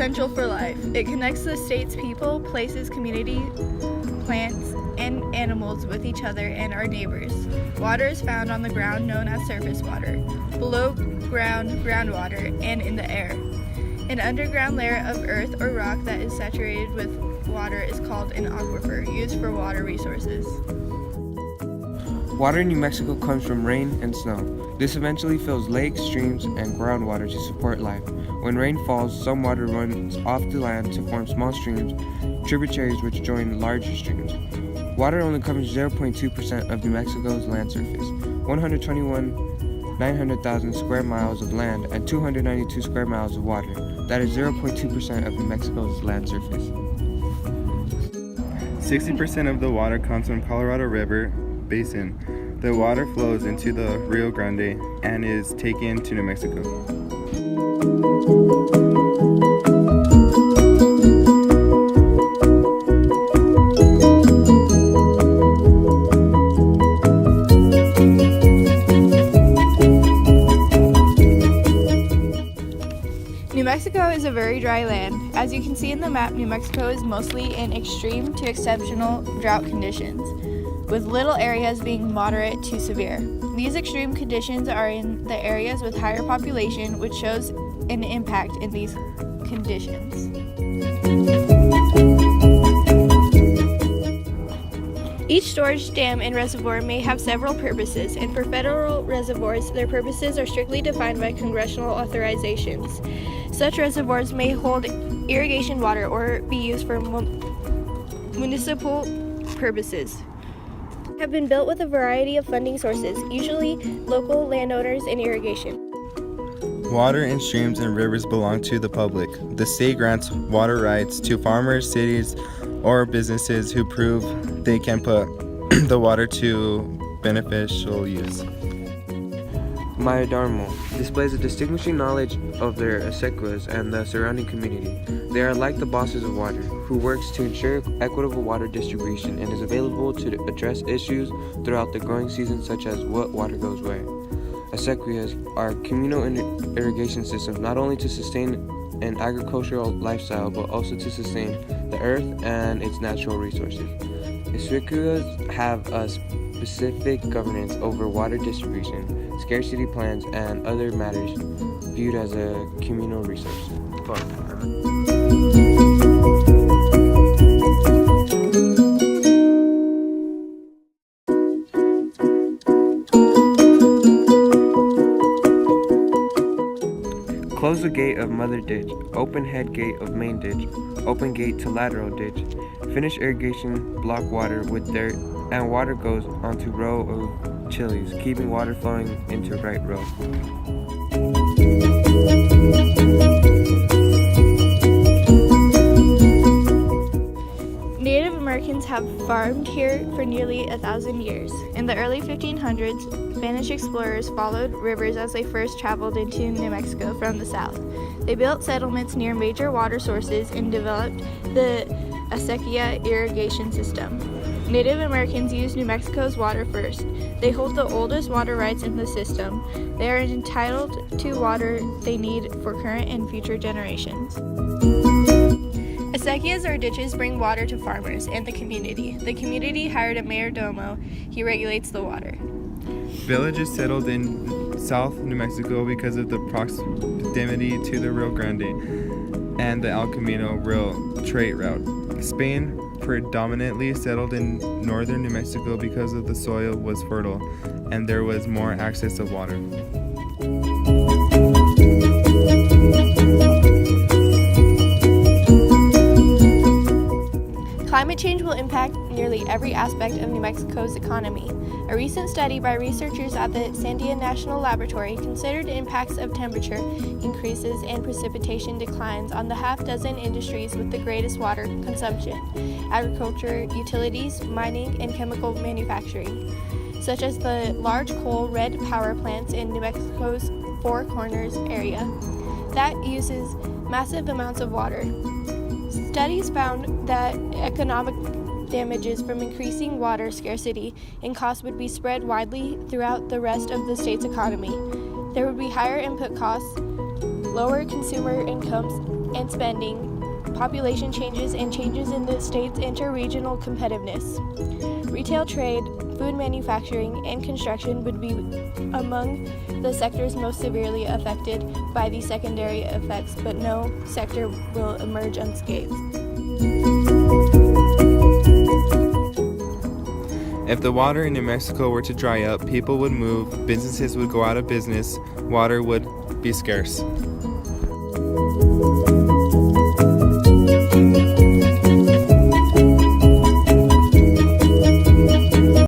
essential for life. It connects the state's people, places, community, plants, and animals with each other and our neighbors. Water is found on the ground, known as surface water, below ground, groundwater, and in the air. An underground layer of earth or rock that is saturated with water is called an aquifer, used for water resources. Water in New Mexico comes from rain and snow. This eventually fills lakes, streams, and groundwater to support life. When rain falls, some water runs off the land to form small streams, tributaries which join larger streams. Water only covers 0.2% of New Mexico's land surface, 900,000 square miles of land, and 292 square miles of water. That is 0.2% of New Mexico's land surface. 60% of the water comes from Colorado River Basin. The water flows into the Rio Grande and is taken to New Mexico. New Mexico is a very dry land. As you can see in the map, New Mexico is mostly in extreme to exceptional drought conditions, with little areas being moderate to severe. These extreme conditions are in the areas with higher population, which shows an impact in these conditions. Each storage dam and reservoir may have several purposes, and for federal reservoirs, their purposes are strictly defined by congressional authorizations. Such reservoirs may hold irrigation water or be used for municipal purposes. Have been built with a variety of funding sources, usually local landowners and irrigation. Water in streams and rivers belong to the public. The state grants water rights to farmers, cities, or businesses who prove they can put the water to beneficial use. Mayadarmo displays a distinguishing knowledge of their acequias and the surrounding community. They are like the bosses of water, who works to ensure equitable water distribution and is available to address issues throughout the growing season, such as what water goes where. Acequias are communal irrigation systems not only to sustain an agricultural lifestyle, but also to sustain the earth and its natural resources. Acequias have a specific governance over water distribution, scarcity plans, and other matters viewed as a communal resource. Close the gate of mother ditch, open head gate of main ditch, open gate to lateral ditch. Finish irrigation, block water with dirt, and water goes onto row of chilies, keeping water flowing into right row. Native Americans have farmed here for nearly 1,000 years. In the early 1500s, Spanish explorers followed rivers as they first traveled into New Mexico from the south. They built settlements near major water sources and developed the acequia irrigation system. Native Americans use New Mexico's water first. They hold the oldest water rights in the system. They are entitled to water they need for current and future generations. Acequias or ditches bring water to farmers and the community. The community hired a mayordomo. He regulates the water. Villages settled in South New Mexico because of the proximity to the Rio Grande and the El Camino rail trade route. Spain predominantly settled in northern New Mexico because of the soil was fertile and there was more access to water. Climate change will impact nearly every aspect of New Mexico's economy. A recent study by researchers at the Sandia National Laboratory considered impacts of temperature increases and precipitation declines on the half-dozen industries with the greatest water consumption: agriculture, utilities, mining, and chemical manufacturing, such as the large coal-red power plants in New Mexico's Four Corners area that uses massive amounts of water. Studies found that economic damages from increasing water scarcity and cost would be spread widely throughout the rest of the state's economy. There would be higher input costs, lower consumer incomes, and spending, population changes, and changes in the state's interregional competitiveness. Retail trade, food manufacturing, and construction would be among the sectors most severely affected by these secondary effects, but no sector will emerge unscathed. If the water in New Mexico were to dry up, people would move, businesses would go out of business, water would be scarce.